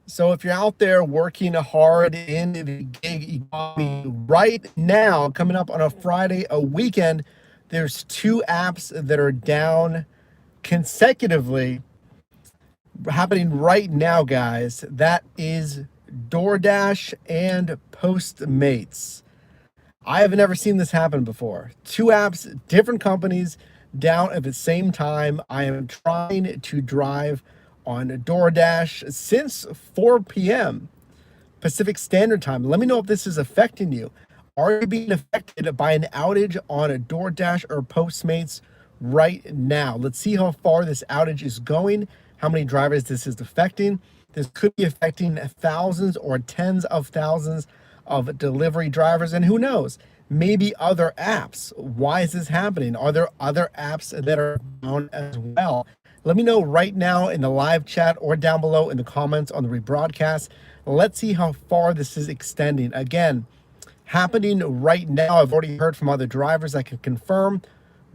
So if you're out there working hard in the gig economy right now, coming up on a Friday, a weekend, there's two apps that are down consecutively happening right now, guys. That is DoorDash and Postmates. I have never seen this happen before. Two apps, different companies down at the same time. I am trying to drive on DoorDash since 4 p.m. Pacific Standard Time. Let me know if this is affecting you. Are you being affected by an outage on a DoorDash or Postmates right now? Let's see how far this outage is going, how many drivers this is affecting. This could be affecting thousands or tens of thousands of delivery drivers, and who knows, maybe other apps. Why is this happening? Are there other apps that are down as well? Let me know right now in the live chat or down below in the comments on the rebroadcast. Let's see how far this is extending. Again, happening right now. I've already heard from other drivers. I can confirm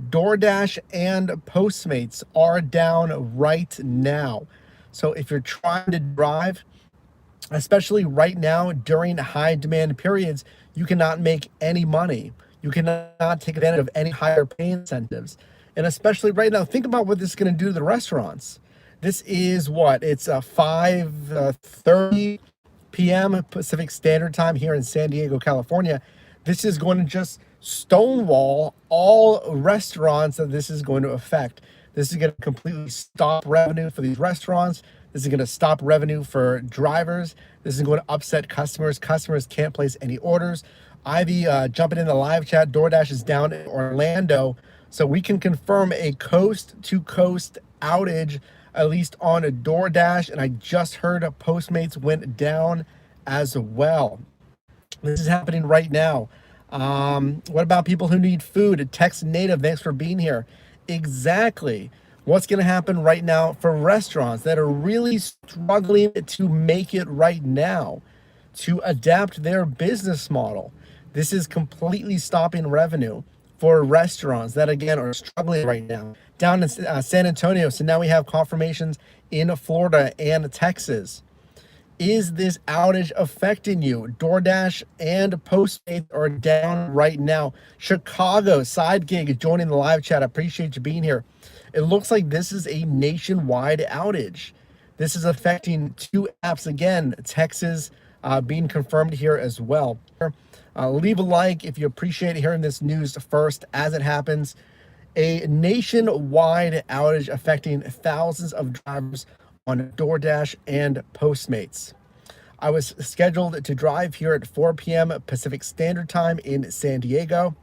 DoorDash and Postmates are down right now. So if you're trying to drive, especially right now during high demand periods, you cannot make any money. You cannot take advantage of any higher pay incentives. And especially right now, think about what this is going to do to the restaurants. This is what? It's 5:30 p.m. Pacific Standard Time here in San Diego, California. This is going to just stonewall all restaurants that this is going to affect. This is going to completely stop revenue for these restaurants. This is going to stop revenue for drivers. This is going to upset customers. Customers can't place any orders. Ivy jumping in the live chat. DoorDash is down in Orlando. So we can confirm a coast-to-coast outage, at least on a DoorDash. And I just heard Postmates went down as well. This is happening right now. What about people who need food? Text Native, thanks for being here. Exactly. What's going to happen right now for restaurants that are really struggling to make it right now, to adapt their business model? This is completely stopping revenue for restaurants that, again, are struggling right now. Down in San Antonio, so now we have confirmations in Florida and Texas. Is this outage affecting you? DoorDash and Postmates are down right now. Chicago, Side Gig, joining the live chat. I appreciate you being here. It looks like this is a nationwide outage. This is affecting two apps again. Texas being confirmed here as well. Leave a like if you appreciate hearing this news first as it happens. A nationwide outage affecting thousands of drivers on DoorDash and Postmates. I was scheduled to drive here at 4 p.m. Pacific Standard Time in San Diego.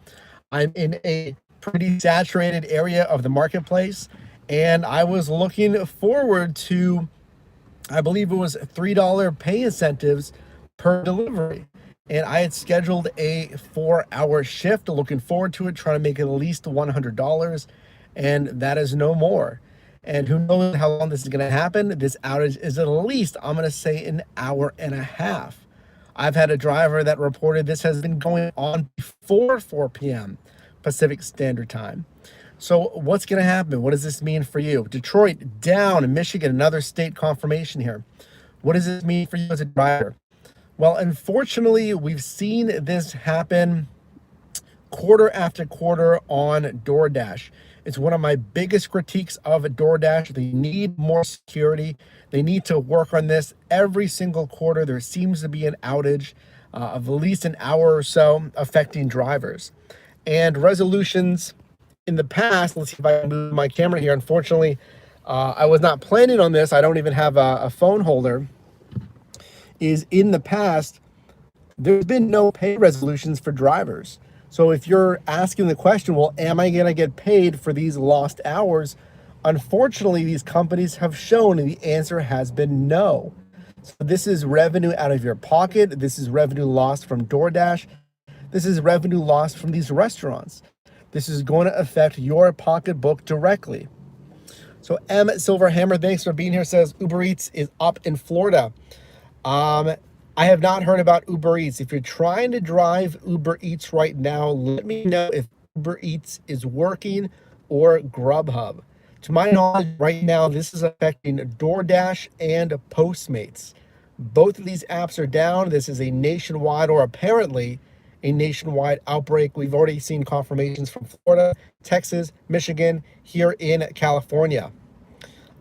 I'm in a pretty saturated area of the marketplace, and I was looking forward to, I believe it was $3 pay incentives per delivery. And I had scheduled a 4-hour shift, looking forward to it, trying to make at least $100, and that is no more. And who knows how long this is going to happen. This outage is at least, I'm going to say, an hour and a half. I've had a driver that reported this has been going on before 4 p.m. Pacific Standard Time. So what's going to happen? What does this mean for you? Detroit down, Michigan, another state confirmation here. What does this mean for you as a driver? Well, unfortunately, we've seen this happen quarter after quarter on DoorDash. It's one of my biggest critiques of DoorDash. They need more security. They need to work on this. Every single quarter, there seems to be an outage of at least an hour or so affecting drivers. And resolutions in the past, let's see if I can move my camera here. Unfortunately, I was not planning on this. I don't even have a phone holder. Is in the past, there's been no pay resolutions for drivers. So if you're asking the question, well, am I going to get paid for these lost hours? Unfortunately, these companies have shown and the answer has been no. So this is revenue out of your pocket. This is revenue lost from DoorDash. This is revenue lost from these restaurants. This is going to affect your pocketbook directly. So M Silverhammer, thanks for being here, says Uber Eats is up in Florida. I have not heard about Uber Eats. If you're trying to drive Uber Eats right now, let me know if Uber Eats is working or Grubhub. To my knowledge, right now, this is affecting DoorDash and Postmates. Both of these apps are down. This is a nationwide, or apparently a nationwide outbreak. We've already seen confirmations from Florida, Texas, Michigan, here in California.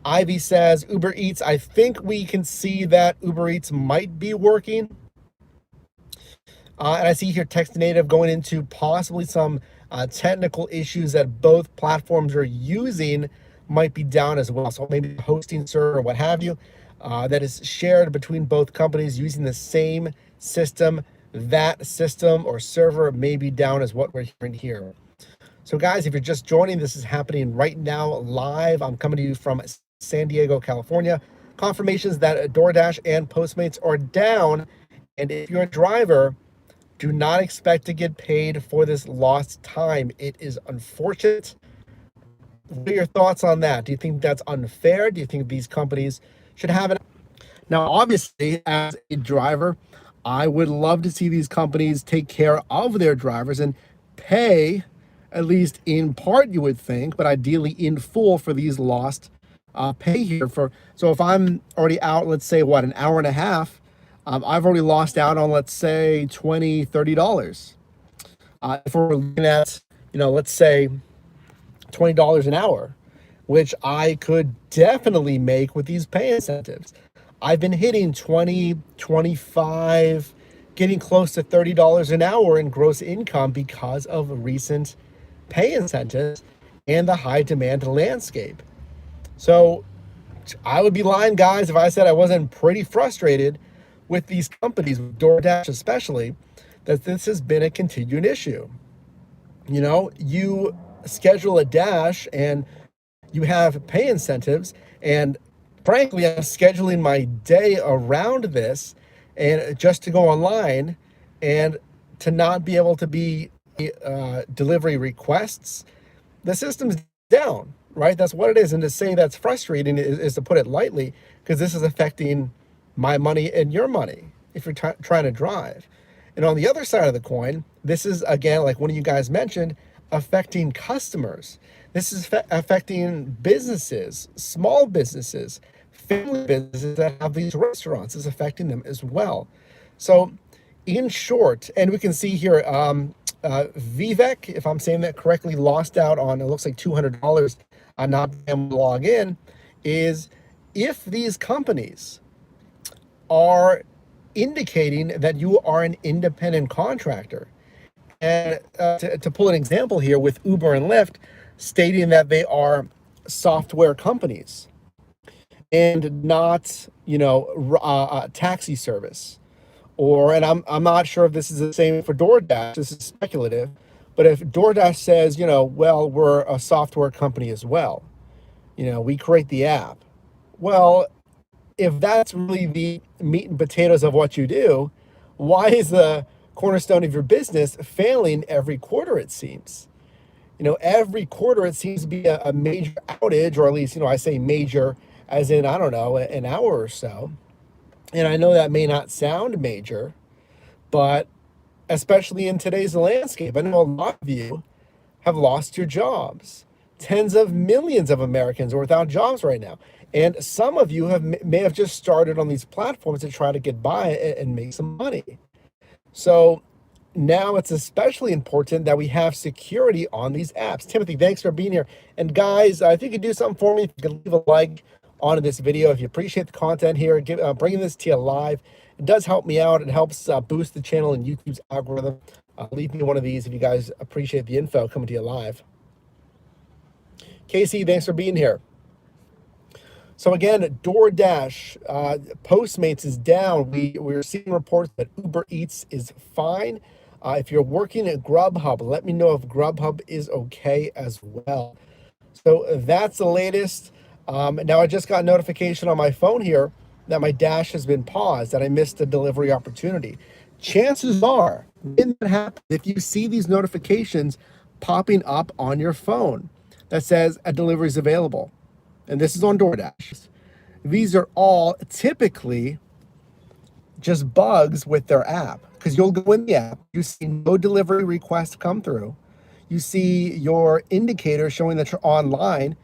Ivy says, Uber Eats, I think we can see that Uber Eats might be working. And I see here Text Native going into possibly some technical issues that both platforms are using might be down as well. So maybe the hosting server or what have you that is shared between both companies using the same system. That system or server may be down as what we're hearing here. So guys, if you're just joining, this is happening right now live. I'm coming to you from San Diego, California. Confirmations that DoorDash and Postmates are down. And if you're a driver, do not expect to get paid for this lost time. It is unfortunate. What are your thoughts on that? Do you think that's unfair? Do you think these companies should have it? Now, obviously, as a driver, I would love to see these companies take care of their drivers and pay, at least in part, you would think, but ideally in full for these lost pay here. So if I'm already out, let's say, what, an hour and a half, I've already lost out on, let's say, $20, $30. If we're looking at, let's say $20 an hour, which I could definitely make with these pay incentives. I've been hitting 20, 25, getting close to $30 an hour in gross income because of recent pay incentives and the high demand landscape. So I would be lying, guys, if I said I wasn't pretty frustrated with these companies, with DoorDash especially, that this has been a continued issue. You schedule a dash and you have pay incentives, and frankly, I'm scheduling my day around this and just to go online and to not be able to be delivery requests. The system's down, right? That's what it is. And to say that's frustrating is to put it lightly, because this is affecting my money and your money if you're trying to drive. And on the other side of the coin, this is, again, like one of you guys mentioned, affecting customers. This is affecting businesses, small businesses, family businesses that have these restaurants. Is affecting them as well. So in short, and we can see here, Vivek, if I'm saying that correctly, lost out on, it looks like $200 on not being able to log in, is if these companies are indicating that you are an independent contractor. And to pull an example here with Uber and Lyft, stating that they are software companies and not, a taxi service. And I'm not sure if this is the same for DoorDash. This is speculative. But if DoorDash says, well, we're a software company as well, we create the app. Well, if that's really the meat and potatoes of what you do, why is the cornerstone of your business failing every quarter, it seems? Every quarter it seems to be a major outage, or at least, I say major as in, I don't know, an hour or so. And I know that may not sound major, but especially in today's landscape, I know a lot of you have lost your jobs. Tens of millions of Americans are without jobs right now. And some of you may have just started on these platforms to try to get by and make some money. So now it's especially important that we have security on these apps. Timothy, thanks for being here. And guys, if you could do something for me, if you could leave a like on this video, if you appreciate the content here, bringing this to you live, it does help me out. It helps boost the channel and YouTube's algorithm. Leave me one of these if you guys appreciate the info coming to you live. Casey, thanks for being here. So again, DoorDash, Postmates is down. We're seeing reports that Uber Eats is fine. If you're working at Grubhub, let me know if Grubhub is okay as well. So that's the latest. Now I just got notification on my phone here that my dash has been paused, that I missed a delivery opportunity. Chances are, when that happens, if you see these notifications popping up on your phone that says a delivery is available, and this is on DoorDash, these are all typically just bugs with their app, because you'll go in the app, you see no delivery request come through, you see your indicator showing that you're online,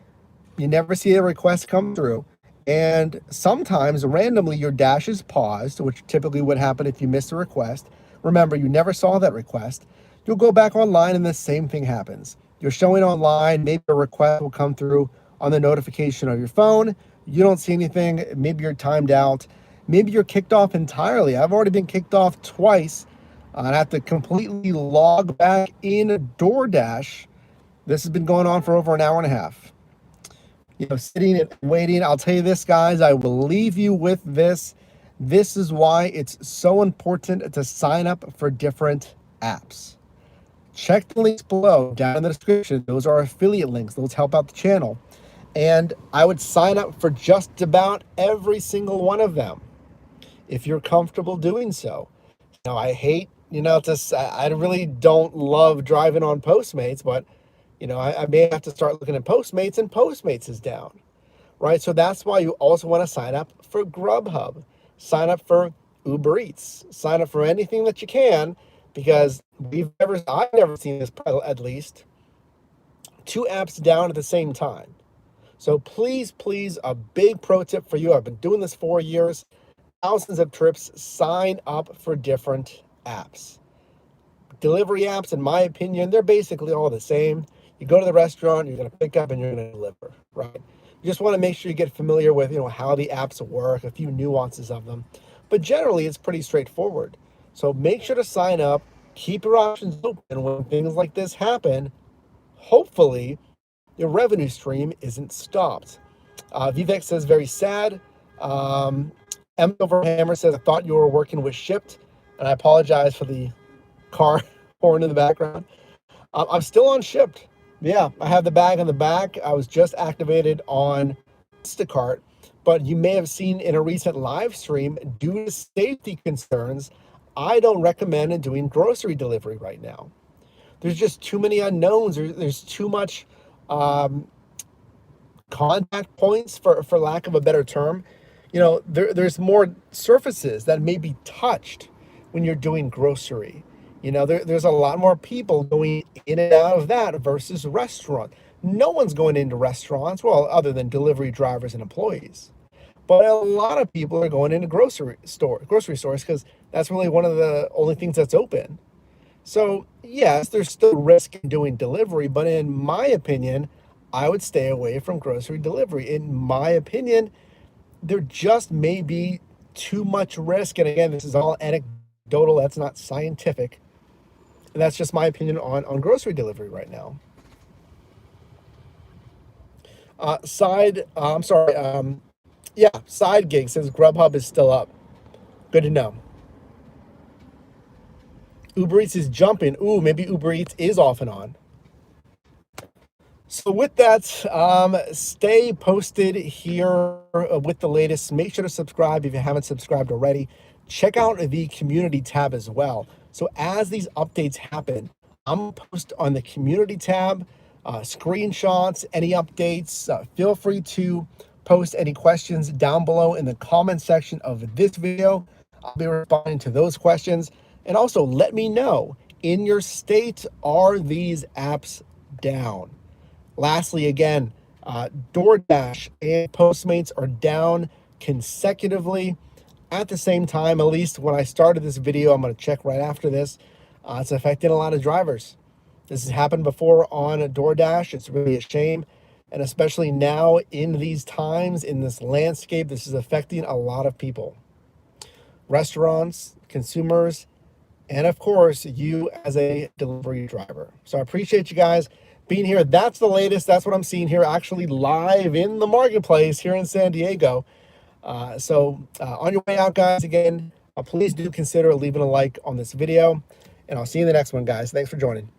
you never see a request come through, And sometimes randomly your dash is paused, which typically would happen if you missed a request. Remember, you never saw that request. You'll go back online and the same thing happens. You're showing online, maybe a request will come through on the notification of your phone. You don't see anything. Maybe you're timed out. Maybe you're kicked off entirely. I've already been kicked off twice. I have to completely log back in DoorDash. This has been going on for over an hour and a half. Sitting and waiting. I'll tell you this, guys, I will leave you with this. This is why it's so important to sign up for different apps. Check the links below down in the description. Those are affiliate links. Those help out the channel. And I would sign up for just about every single one of them if you're comfortable doing so. I hate, I really don't love driving on Postmates, but I may have to start looking at Postmates, and Postmates is down, right? So that's why you also want to sign up for Grubhub, sign up for Uber Eats, sign up for anything that you can, because I've never seen this, at least, 2 apps down at the same time. So please, a big pro tip for you. I've been doing this 4 years, thousands of trips, sign up for different apps. Delivery apps, in my opinion, they're basically all the same. You go to the restaurant, you're going to pick up and you're going to deliver, right? You just want to make sure you get familiar with, how the apps work, a few nuances of them. But generally, it's pretty straightforward. So make sure to sign up, keep your options open. When things like this happen, hopefully your revenue stream isn't stopped. Vivek says, very sad. M. Overhammer says, I thought you were working with Shipt, and I apologize for the car horn in the background. I'm still on Shipt. Yeah, I have the bag on the back. I was just activated on Instacart, but you may have seen in a recent live stream, due to safety concerns, I don't recommend doing grocery delivery right now. There's just too many unknowns. There's too much contact points, for lack of a better term. There's more surfaces that may be touched when you're doing grocery. There's a lot more people going in and out of that versus restaurant. No one's going into restaurants, well, other than delivery drivers and employees. But a lot of people are going into grocery stores because that's really one of the only things that's open. So yes, there's still risk in doing delivery, but in my opinion, I would stay away from grocery delivery. In my opinion, there just may be too much risk. And again, this is all anecdotal. That's not scientific. And that's just my opinion on grocery delivery right now. Side Gig says Grubhub is still up. Good to know. Uber Eats is jumping. Ooh, maybe Uber Eats is off and on. So with that, stay posted here with the latest. Make sure to subscribe if you haven't subscribed already. Check out the community tab as well. So as these updates happen, I'm going to post on the community tab, screenshots, any updates. Feel free to post any questions down below in the comment section of this video. I'll be responding to those questions. And also let me know, in your state, are these apps down? Lastly, again, DoorDash and Postmates are down consecutively at the same time. At least when I started this video, I'm going to check right after this. It's affecting a lot of drivers. This has happened before on DoorDash. It's really a shame. And especially now in these times, in this landscape, this is affecting a lot of people. Restaurants, consumers, and of course, you as a delivery driver. So I appreciate you guys being here. That's the latest. That's what I'm seeing here, actually live in the marketplace here in San Diego. So on your way out, guys, again, please do consider leaving a like on this video. And I'll see you in the next one, guys. Thanks for joining.